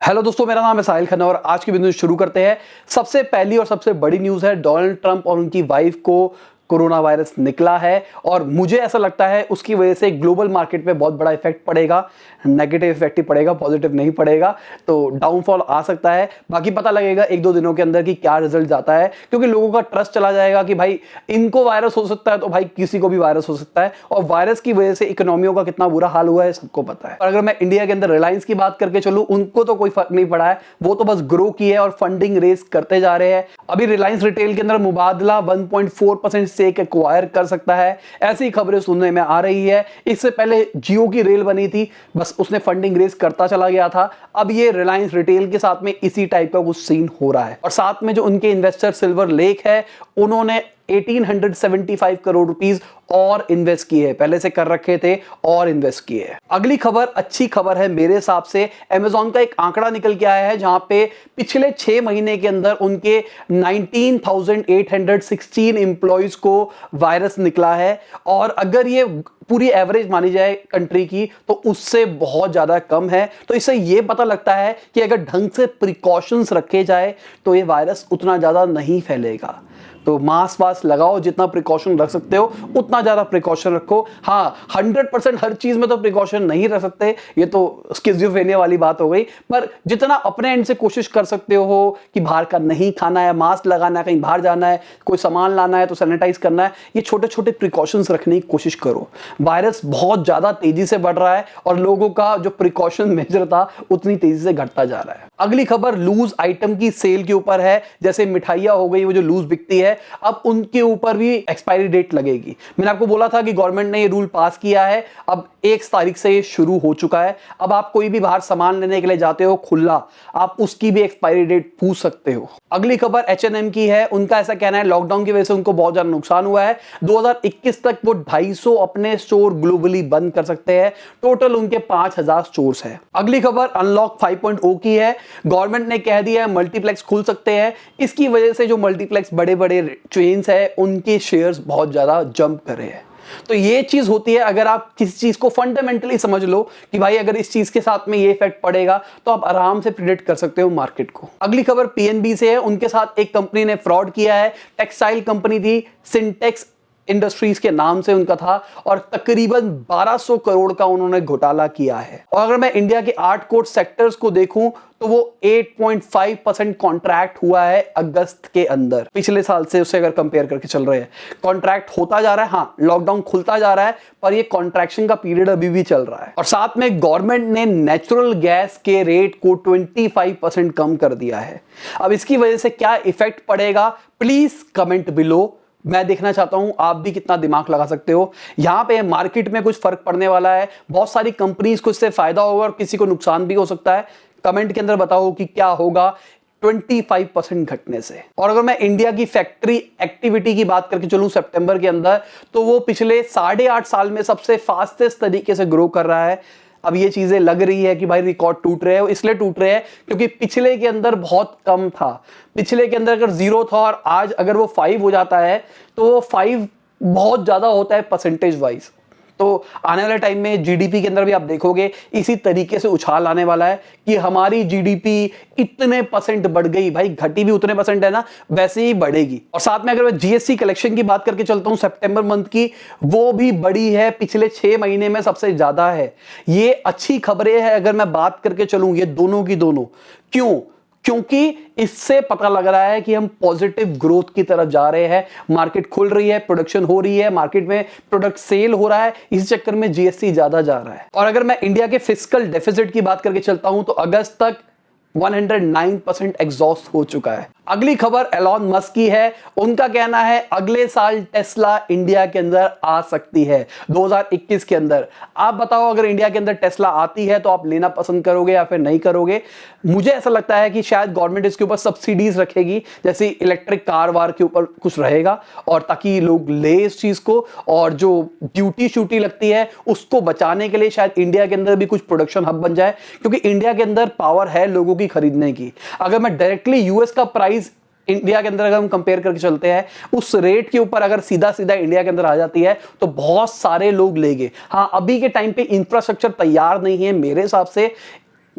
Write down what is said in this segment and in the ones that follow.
Hello दोस्तों, मेरा नाम है साहिल खन्ना और आज की न्यूज शुरू करते हैं। सबसे पहली और सबसे बड़ी न्यूज है, डोनाल्ड ट्रंप और उनकी वाइफ को कोरोना वायरस निकला है और मुझे ऐसा लगता है उसकी वजह से ग्लोबल मार्केट पे बहुत बड़ा इफेक्ट पड़ेगा। नेगेटिव इफेक्ट ही पड़ेगा, पॉजिटिव नहीं पड़ेगा, तो डाउनफॉल आ सकता है। बाकी पता लगेगा एक दो दिनों के अंदर कि क्या रिजल्ट आता है, क्योंकि लोगों का ट्रस्ट चला जाएगा कि भाई इनको वायरस हो सकता है तो भाई किसी को भी वायरस हो सकता है। और वायरस की वजह से इकोनॉमियों का कितना बुरा हाल हुआ है सबको पता है। और अगर मैं इंडिया के अंदर रिलायंस की बात करके चलूं, उनको तो कोई फर्क नहीं पड़ा है, वो तो बस ग्रो की है और फंडिंग रेस करते जा रहे हैं। अभी रिलायंस रिटेल के अंदर मुबादला 1.4% स्टेक एक्वायर कर सकता है, ऐसी खबरें सुनने में आ रही है। इससे पहले जियो की रेल बनी थी, बस उसने फंडिंग रेस करता चला गया था। अब ये रिलायंस रिटेल के साथ में इसी टाइप का कुछ सीन हो रहा है। और साथ में जो उनके इन्वेस्टर सिल्वर लेक है, उन्होंने 1875 करोड़ रुपीस और इन्वेस्ट किए हैं, पहले से कर रखे थे और इन्वेस्ट किए हैं। अगली खबर अच्छी खबर है मेरे हिसाब से। अमेज़न का एक आंकड़ा निकल के आया है जहां पे पिछले 6 महीने के अंदर उनके 19,816 एम्प्लॉइज को वायरस निकला है। और अगर ये पूरी एवरेज मानी जाए कंट्री की तो उससे बहुत ज्यादा कम है। तो इससे ये पता लगता है कि अगर ढंग से प्रिकॉशंस रखे जाए तो ये वायरस उतना ज्यादा नहीं फैलेगा। तो मास्क वास्क लगाओ, जितना प्रिकॉशन रख सकते हो उतना ज्यादा प्रिकॉशन रखो। हाँ, 100% हर चीज में तो प्रिकॉशन नहीं रख सकते, ये तो स्किज़ोफ्रेनिया वाली बात हो गई, पर जितना अपने एंड से कोशिश कर सकते हो कि बाहर का नहीं खाना है, मास्क लगाना है, कहीं बाहर जाना है, कोई सामान लाना है तो सैनिटाइज करना है, ये छोटे छोटे प्रिकॉशंस रखने की कोशिश करो। वायरस बहुत ज्यादा तेजी से बढ़ रहा है और लोगों का जो प्रिकॉशन मेजर था उतनी तेजी से घटता जा रहा है। अगली खबर लूज आइटम की सेल के ऊपर है। जैसे मिठाइयां हो गई, वो जो लूज बिकती है, अब उनके ऊपर भी एक्सपायरी डेट लगेगी। मैंने आपको बोला था कि गवर्नमेंट ने ये रूल पास किया है, अब 1 तारीख से ये शुरू हो चुका है। अब आप कोई भी बाहर सामान लेने के लिए जाते हो खुला, आप उसकी भी एक्सपायरी डेट पूछ सकते हो। अगली खबर H&M की है। उनका ऐसा कहना है लॉकडाउन की वजह से उनको बहुत ज्यादा नुकसान हुआ है। 2021 तक वो 250 अपने स्टोर ग्लोबली बंद कर सकते हैं। टोटल उनके 5000 स्टोर्स है। अगली खबर अनलॉक 5.0 की है। गवर्नमेंट ने कह दिया है मल्टीप्लेक्स खुल सकते हैं। इसकी वजह से जो मल्टीप्लेक्स बड़े बड़े चेन्स है उनके शेयर्स बहुत ज्यादा जंप कर रहे हैं। तो ये चीज होती है, अगर आप किसी चीज को फंडामेंटली समझ लो कि भाई अगर इस चीज के साथ में ये इफेक्ट पड़ेगा, तो आप आराम से प्रिडिक्ट कर सकते हो मार्केट को। अगली खबर पीएनबी से है। उनके साथ एक कंपनी ने फ्रॉड किया है। टेक्सटाइल कंपनी थी, सिंटेक्स इंडस्ट्रीज के नाम से उनका था, और तकरीबन 1200 करोड़ का उन्होंने घोटाला किया है। और अगर मैं इंडिया के 8 कोर सेक्टर्स को देखूं तो वो 8.5% कॉन्ट्रैक्ट हुआ है अगस्त के अंदर। पिछले साल से उससे अगर कंपेयर करके चल रहे हैं, कॉन्ट्रैक्ट होता जा रहा है। हाँ, लॉकडाउन खुलता जा रहा है, पर ये कॉन्ट्रैक्शन का पीरियड अभी भी चल रहा है। और साथ में गवर्नमेंट ने नेचुरल गैस के रेट को 25% कम कर दिया है। अब इसकी वजह से क्या इफेक्ट पड़ेगा, प्लीज कमेंट बिलो। मैं देखना चाहता हूं आप भी कितना दिमाग लगा सकते हो। यहां पे मार्केट में कुछ फर्क पड़ने वाला है, बहुत सारी कंपनीज को इससे फायदा होगा और किसी को नुकसान भी हो सकता है। कमेंट के अंदर बताओ कि क्या होगा 25% घटने से। और अगर मैं इंडिया की फैक्ट्री एक्टिविटी की बात करके चलूं सितंबर के अंदर, तो वो पिछले 8.5 साल में सबसे फास्टेस्ट तरीके से ग्रो कर रहा है। अब ये चीजें लग रही है कि भाई रिकॉर्ड टूट रहे हैं, इसलिए टूट रहे हैं क्योंकि पिछले के अंदर बहुत कम था। पिछले के अंदर अगर 0 था और आज अगर वो 5 हो जाता है तो वो 5 बहुत ज्यादा होता है परसेंटेज वाइज। तो आने वाले टाइम में जीडीपी के अंदर भी आप देखोगे इसी तरीके से उछाल आने वाला है कि हमारी जीडीपी इतने परसेंट बढ़ गई, भाई घटी भी उतने परसेंट है ना, वैसे ही बढ़ेगी। और साथ में अगर मैं जीएसटी कलेक्शन की बात करके चलता हूं सितंबर मंथ की, वो भी बड़ी है, पिछले 6 महीने में सबसे ज्यादा है। ये अच्छी खबरें हैं अगर मैं बात करके चलूं, ये दोनों की दोनों। क्यों? क्योंकि इससे पता लग रहा है कि हम पॉजिटिव ग्रोथ की तरफ जा रहे हैं। मार्केट खुल रही है, प्रोडक्शन हो रही है, मार्केट में प्रोडक्ट सेल हो रहा है, इस चक्कर में जीएसटी ज्यादा जा रहा है। और अगर मैं इंडिया के फिस्कल डेफिसिट की बात करके चलता हूं तो अगस्त तक 109% एग्जॉस्ट हो चुका है। अगली खबर एलॉन मस्क की है। उनका कहना है अगले साल टेस्ला इंडिया के अंदर आ सकती है, 2021 के अंदर। आप बताओ अगर इंडिया के अंदर टेस्ला आती है तो आप लेना पसंद करोगे या फिर नहीं करोगे? मुझे ऐसा लगता है कि शायद गवर्नमेंट इसके ऊपर सब्सिडीज रखेगी, जैसे इलेक्ट्रिक कार वार के ऊपर कुछ रहेगा, और ताकि लोग ले इस चीज को, और जो ड्यूटी शूटी लगती है उसको बचाने के लिए शायद इंडिया के अंदर भी कुछ प्रोडक्शन हब बन जाए, क्योंकि इंडिया के अंदर पावर है लोगों की खरीदने की। अगर मैं डायरेक्टली यूएस का प्राइस इंडिया के अंदर अगर हम कंपेयर करके चलते हैं, उस रेट के ऊपर अगर सीधा सीधा इंडिया के अंदर आ जाती है तो बहुत सारे लोग लेंगे। हाँ, अभी के टाइम पे इंफ्रास्ट्रक्चर तैयार नहीं है मेरे हिसाब से।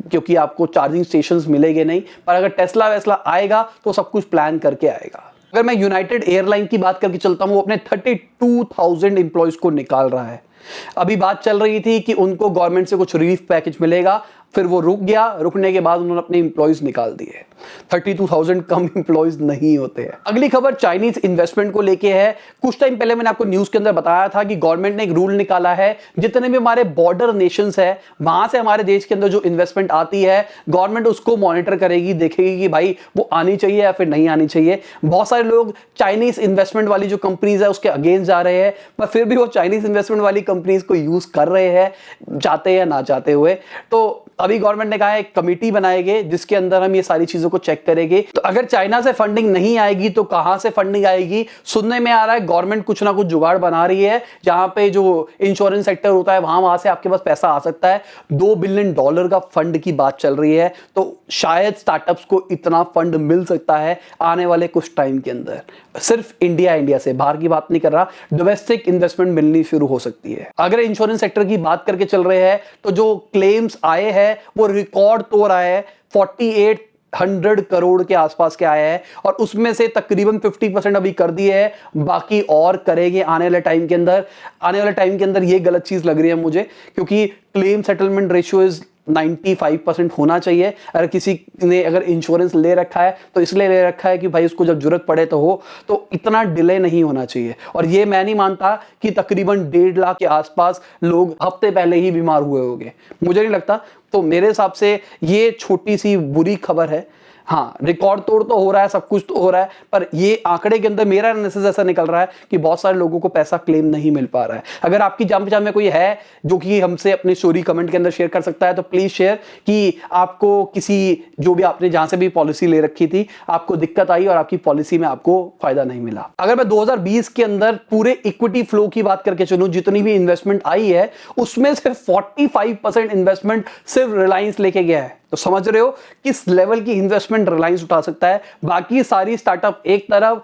क्योंकि आपको चार्जिंग स्टेशंस मिलेंगे नहीं। पर अगर टेस्ला वेस्ला आएगा तो सब कुछ प्लान करके आएगा। अगर मैं यूनाइटेड एयरलाइन की बात करके चलता हूं, वो अपने 32,000 एम्प्लॉयज को निकाल रहा है। अभी बात चल रही थी कि उनको गवर्नमेंट से कुछ रिलीफ पैकेज मिलेगा, फिर वो रुक गया, रुकने के बाद उन्होंने अपने एम्प्लॉयज निकाल दिए। 32,000 कम एम्प्लॉयज नहीं होते हैं। अगली खबर चाइनीज इन्वेस्टमेंट को लेके है। कुछ टाइम पहले मैंने आपको न्यूज के अंदर बताया था कि गवर्नमेंट ने एक रूल निकाला है, जितने भी हमारे बॉर्डर नेशंस है वहां से हमारे देश के अंदर जो इन्वेस्टमेंट आती है, गवर्नमेंट उसको मॉनिटर करेगी, देखेगी कि भाई वो आनी चाहिए या फिर नहीं आनी चाहिए। बहुत सारे लोग चाइनीज इन्वेस्टमेंट वाली जो कंपनीज है उसके अगेंस्ट जा रहे हैं, पर फिर भी वो चाइनीज इन्वेस्टमेंट वाली कंपनीज को यूज कर रहे हैं, चाहते या ना चाहते हुए। तो अभी गवर्नमेंट ने कहा है एक कमेटी बनाएंगे जिसके अंदर हम ये सारी चीजों को चेक करेंगे। तो अगर चाइना से फंडिंग नहीं आएगी तो कहां से फंडिंग आएगी? सुनने में आ रहा है गवर्नमेंट कुछ ना कुछ जुगाड़ बना रही है, जहां पे जो इंश्योरेंस सेक्टर होता है वहां से आपके पास पैसा आ सकता है। $2 बिलियन का फंड की बात चल रही है, तो शायद स्टार्टअप्स को इतना फंड मिल सकता है आने वाले कुछ टाइम के अंदर। सिर्फ इंडिया से, बाहर की बात नहीं कर रहा, डोमेस्टिक इन्वेस्टमेंट मिलनी शुरू हो सकती है। अगर इंश्योरेंस सेक्टर की बात करके चल रहे हैं तो जो क्लेम्स आए हैं वो रिकॉर्ड तोड़ आए हैं, 4800 करोड़ के आसपास के आए हैं, और उसमें से तकरीबन 50% अभी कर दिए हैं, बाकी और करेंगे आने वाले टाइम के अंदर। आने वाले टाइम के अंदर ये गलत चीज लग रही है मुझे, क्योंकि क्लेम सेटलमेंट रेशियो इज 95% होना चाहिए। अगर किसी ने अगर इंश्योरेंस ले रखा है तो इसलिए ले रखा है कि भाई उसको जब जरूरत पड़े तो हो, तो इतना डिले नहीं होना चाहिए। और ये मैं नहीं मानता कि तकरीबन 1.5 लाख के आसपास लोग हफ्ते पहले ही बीमार हुए होंगे, मुझे नहीं लगता। तो मेरे हिसाब से ये छोटी सी बुरी खबर है। हाँ, रिकॉर्ड तोड़ तो हो रहा है, सब कुछ तो हो रहा है, पर ये आंकड़े के अंदर मेरा एनालिसिस ऐसा निकल रहा है कि बहुत सारे लोगों को पैसा क्लेम नहीं मिल पा रहा है। अगर आपकी जान पहचान में कोई है जो कि हमसे अपनी स्टोरी कमेंट के अंदर शेयर कर सकता है तो प्लीज शेयर कि आपको किसी, जो भी आपने जहां से भी पॉलिसी ले रखी थी, आपको दिक्कत आई और आपकी पॉलिसी में आपको फायदा नहीं मिला। अगर मैं 2020 के अंदर पूरे इक्विटी फ्लो की बात करके चलूं, जितनी भी इन्वेस्टमेंट आई है उसमें से 45% इन्वेस्टमेंट सिर्फ रिलायंस लेके गया है। तो समझ रहे हो किस लेवल की इन्वेस्टमेंट रिलायंस उठा सकता है। बाकी सारी स्टार्टअप एक तरफ,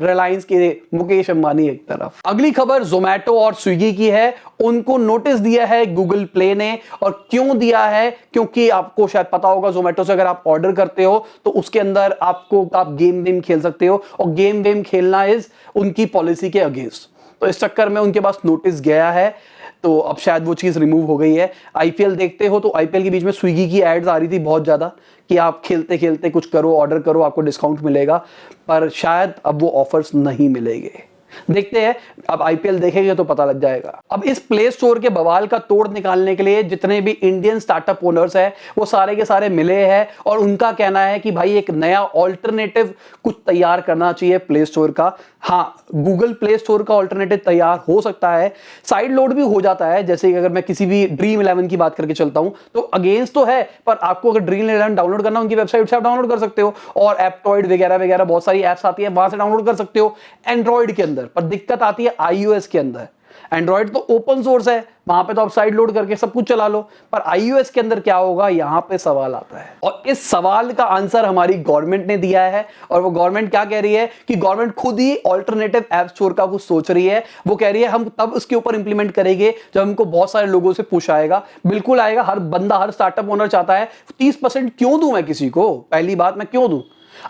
रिलायंस के मुकेश अंबानी एक तरफ। अगली खबर जोमैटो और स्विगी की है। उनको नोटिस दिया है गूगल प्ले ने, और क्यों दिया है? क्योंकि आपको शायद पता होगा जोमैटो से अगर आप ऑर्डर करते हो तो उसके अंदर आप गेम वेम खेल सकते हो, और गेम वेम खेलना इज उनकी पॉलिसी के अगेंस्ट। तो इस चक्कर में उनके पास नोटिस गया है, तो अब शायद वो चीज रिमूव हो गई है। आईपीएल देखते हो तो आईपीएल के बीच में स्विगी की एड्स आ रही थी बहुत ज्यादा कि आप खेलते खेलते कुछ करो, ऑर्डर करो, आपको डिस्काउंट मिलेगा, पर शायद अब वो ऑफर्स नहीं मिलेंगे। देखते हैं, अब आईपीएल देखेंगे तो पता लग जाएगा। अब इस प्ले स्टोर के बवाल का तोड़ निकालने के लिए जितने भी इंडियन स्टार्टअप ओनर्स हैं वो सारे के सारे मिले हैं, और उनका कहना है कि भाई एक नया ऑल्टरनेटिव कुछ तैयार करना चाहिए प्ले स्टोर का। हाँ, गूगल प्ले स्टोर का ऑल्टरनेटिव तैयार हो सकता है, साइड लोड भी हो जाता है। जैसे कि अगर मैं किसी भी ड्रीम 11 की बात करके चलता हूं तो अगेंस्ट तो है, पर आपको अगर ड्रीम 11 डाउनलोड करना, उनकी वेबसाइट से आप डाउनलोड कर सकते हो, और एप्टॉइड वगैरह वगैरह बहुत सारी एप्स आती है, वहां से डाउनलोड कर सकते हो एंड्रॉइड के अंदर। पर दिक्कत आती है आईओएस के अंदर। एंड्रॉइड तो ओपन सोर्स है, वहां पे तो आप साइड लोड करके सब कुछ चला लो, पर आईओएस के अंदर क्या होगा, यहां पे सवाल आता है। और इस सवाल का आंसर हमारी गवर्नमेंट ने दिया है, और वो गवर्नमेंट क्या कह रही है कि गवर्नमेंट खुद ही ऑल्टरनेटिव ऐप स्टोर का कुछ सोच रही है। वो कह रही है हम तब उसके ऊपर इंप्लीमेंट करेंगे जब हमको बहुत सारे लोगों से पुश आएगा। बिल्कुल आएगा, हर बंदा, हर स्टार्टअप ओनर चाहता है 30% क्यों दूं मैं किसी को, पहली बात मैं क्यों दूं।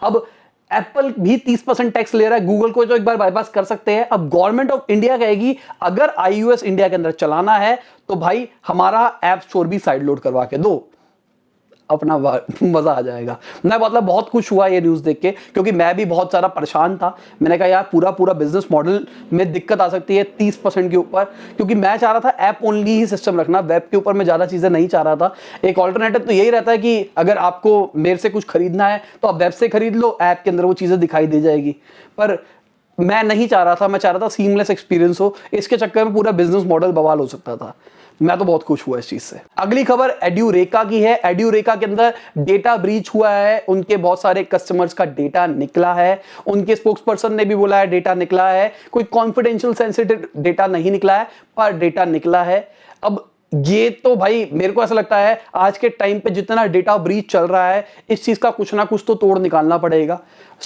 अब एप्पल भी 30% टैक्स ले रहा है, गूगल को जो एक बार बाईपास कर सकते हैं। अब गवर्नमेंट ऑफ इंडिया कहेगी अगर आईओएस इंडिया के अंदर चलाना है तो भाई हमारा ऐप स्टोर भी साइड लोड करवा के दो, अपना मजा आ जाएगा। मैं मतलब बहुत खुश हुआ ये न्यूज़ देख के, क्योंकि मैं भी बहुत सारा परेशान था। मैंने कहा यार पूरा बिजनेस मॉडल में दिक्कत आ सकती है 30% के ऊपर, क्योंकि मैं चाह रहा था ऐप ओनली ही सिस्टम रखना, वेब के ऊपर मैं ज़्यादा चीज़ें नहीं चाह रहा था। एक ऑल्टरनेटिव तो यही रहता है कि अगर आपको मेरे से कुछ खरीदना है तो आप वेब से खरीद लो, ऐप के अंदर वो चीज़ें दिखाई दे जाएगी। पर मैं नहीं चाह रहा था, मैं चाह रहा था सीमलेस एक्सपीरियंस हो। इसके चक्कर में पूरा बिजनेस मॉडल बवाल हो सकता था। मैं तो बहुत खुश हुआ इस चीज से। अगली खबर एड्यूरेका की है। एड्यूरेका के अंदर डेटा ब्रीच हुआ है, उनके बहुत सारे कस्टमर्स का डेटा निकला है। उनके स्पोक्सपर्सन ने भी बोला है डेटा निकला है, कोई कॉन्फिडेंशियल सेंसिटिव डेटा नहीं निकला है, पर डेटा निकला है। अब ये तो भाई मेरे को ऐसा लगता है आज के टाइम पे जितना डेटा ब्रीच चल रहा है, इस चीज का कुछ ना कुछ तो तोड़ निकालना पड़ेगा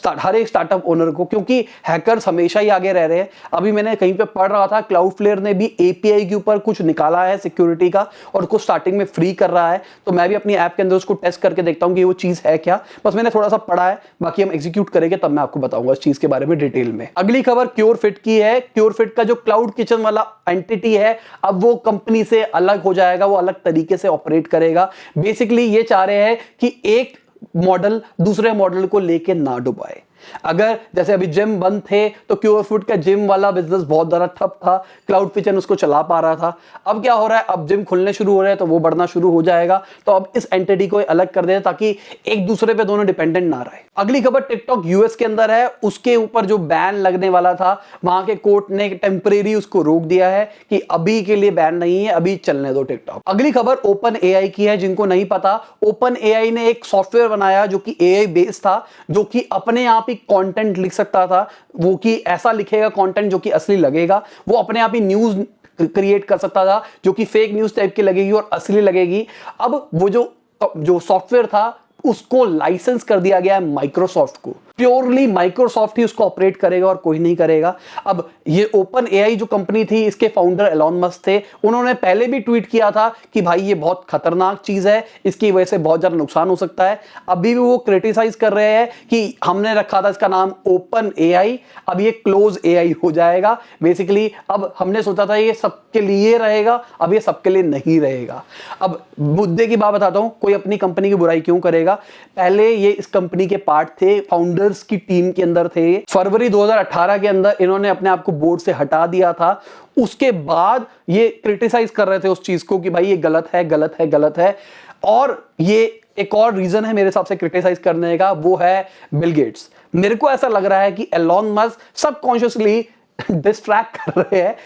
हर एक स्टार्टअप ओनर को, क्योंकि हैकर्स हमेशा ही आगे रह रहे हैं। अभी मैंने कहीं पे पढ़ रहा था क्लाउडफ्लेयर ने भी एपीआई के ऊपर कुछ निकाला है सिक्योरिटी का और उसको स्टार्टिंग में फ्री कर रहा है। तो मैं भी अपनी ऐप के अंदर उसको टेस्ट करके देखता हूं कि वो चीज है क्या। बस मैंने थोड़ा सा पढ़ा है, बाकी हम एग्जीक्यूट करेंगे तब मैं आपको बताऊंगा इस चीज के बारे में डिटेल में। अगली खबर क्योरफिट की है। क्योरफिट का जो क्लाउड किचन वाला एंटिटी है, अब वो कंपनी से अलग हो जाएगा, वो अलग तरीके से ऑपरेट करेगा। बेसिकली ये चाह रहे हैं कि एक मॉडल दूसरे मॉडल को लेके ना डुबाए। अगर जैसे अभी जिम बंद थे तो क्योरफिट का जिम वाला बिजनेस बहुत ज्यादा ठप था, क्लाउड किचन उसको चला पा रहा था। अब क्या हो रहा है, अब जिम खुलने शुरू हो रहे हैं तो वो बढ़ना शुरू हो जाएगा। तो अब इस एंटिटी को अलग कर दें ताकि एक दूसरे पे दोनों डिपेंडेंट ना रहे। अगली खबर टिकटॉक यूएस के अंदर है, उसके ऊपर जो बैन लगने वाला था वहां के कोर्ट ने टेम्परेरी उसको रोक दिया है कि अभी के लिए बैन नहीं है, अभी चलने दो टिकटॉक। अगली खबर ओपन एआई की है। जिनको नहीं पता, ओपन एआई ने एक सॉफ्टवेयर बनाया जो कि एआई बेस्ड था, जो कि अपने आप ही कंटेंट लिख सकता था। वो कि ऐसा लिखेगा कंटेंट जो कि असली लगेगा। वो अपने आप ही न्यूज क्रिएट कर सकता था जो कि फेक न्यूज टाइप की लगेगी और असली लगेगी। अब वो जो सॉफ्टवेयर था उसको लाइसेंस कर दिया गया है माइक्रोसॉफ्ट को। प्योरली माइक्रोसॉफ्ट ही उसको ऑपरेट करेगा और कोई नहीं करेगा। अब ये ओपन एआई जो कंपनी थी, इसके फाउंडर एलॉन मस्क थे। उन्होंने पहले भी ट्वीट किया था कि भाई ये बहुत खतरनाक चीज है, इसकी वजह से बहुत ज्यादा नुकसान हो सकता है। अभी भी वो क्रिटिसाइज कर रहे हैं कि हमने रखा था इसका नाम ओपन एआई, अब ये क्लोज एआई हो जाएगा। बेसिकली अब हमने सोचा था ये सबके लिए रहेगा, अब ये सबके लिए नहीं रहेगा। अब मुद्दे की बात बताता हूं, कोई अपनी कंपनी की बुराई क्यों करेगा। पहले ये इस कंपनी के पार्ट थे, फाउंडर की टीम के अंदर थे। फरवरी 2018 के अंदर इन्होंने अपने आप को बोर्ड से हटा दिया था। उसके बाद ये क्रिटिसाइज कर रहे थे उस चीज को कि भाई ये गलत है, गलत है, गलत है। और ये एक और रीजन है मेरे हिसाब से क्रिटिसाइज करने का, वो है बिल गेट्स। मेरे को ऐसा लग रहा है कि एलॉन मस्क सबकॉन्शियसली डिस्ट्रैक्ट कर रहे हैं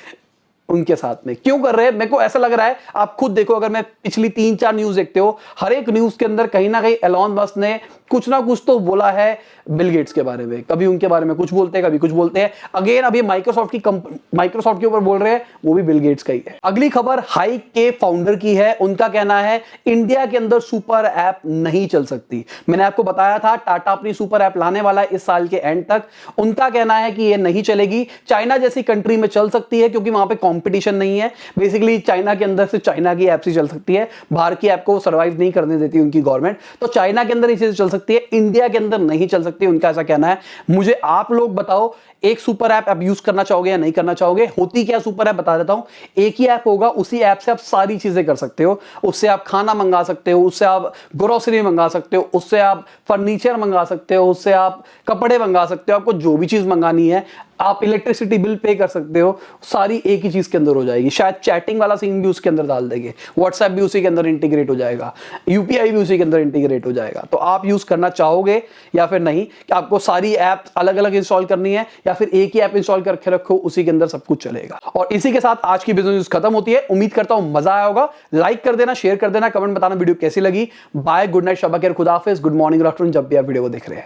उनके साथ में। क्यों कर रहे हैं, मेरे को ऐसा लग रहा है, आप खुद देखो, अगर मैं पिछली 3-4 न्यूज देखते हो, हर एक न्यूज के अंदर कहीं ना कहीं एलॉन मस्क ने कुछ ना कुछ तो बोला है बिल गेट्स के बारे में। कभी उनके बारे में कुछ बोलते हैं, कभी कुछ बोलते हैं। अगेन अभी माइक्रोसॉफ्ट के ऊपर बोल रहे हैं, वो भी बिल गेट्स का ही है। अगली खबर हाइक के फाउंडर की है। उनका कहना है इंडिया के अंदर सुपर ऐप नहीं चल सकती। मैंने आपको बताया था टाटा अपनी सुपर ऐप लाने वाला है इस साल के एंड तक। उनका कहना है कि ये नहीं चलेगी। चाइना जैसी कंट्री में चल सकती है क्योंकि वहां पे कंपटीशन नहीं है। बेसिकली चाइना के अंदर से चाइना की ऐप ही चल सकती है, बाहर की ऐप को सर्वाइव नहीं करने देती उनकी गवर्नमेंट। तो चाइना के अंदर ये चीज चल सकती है, इंडिया के अंदर नहीं चल सकती, उनका ऐसा कहना है। मुझे आप लोग बताओ, एक सुपर ऐप आप यूज करना चाहोगे या नहीं करना चाहोगे? होती क्या सुपर ऐप बता देता हूं। एक ही ऐप होगा, उसी ऐप से आप सारी चीजें कर सकते हो। उससे आप खाना मंगा सकते हो, उससे आप ग्रोसरी मंगा सकते हो, उससे आप फर्नीचर मंगा सकते हो, उससे आप कपड़े मंगा सकते हो। आपको जो भी चीज मंगानी है, आप इलेक्ट्रिसिटी बिल पे कर सकते हो, सारी एक ही चीज के अंदर हो जाएगी। शायद चैटिंग वाला सीन भी उसके अंदर डाल देंगे, व्हाट्सएप भी उसी के अंदर इंटीग्रेट हो जाएगा, यूपीआई भी उसी के अंदर इंटीग्रेट हो जाएगा। तो आप यूज करना चाहोगे या फिर नहीं, कि आपको सारी ऐप अलग अलग इंस्टॉल करनी है या फिर एक ही ऐप इंस्टॉल करके रखो, उसी के अंदर सब कुछ चलेगा। और इसी के साथ आज की बिजनेस न्यूज खत्म होती है। उम्मीद करता हूं मजा आया होगा। लाइक कर देना, शेयर कर देना, कमेंट बताना वीडियो कैसी लगी। बाय, गुड नाइट, शबा खैर, खुदा हाफिज, गुड मॉर्निंग, आफ्टरनून, जब भी आप वीडियो को देख रहे हैं।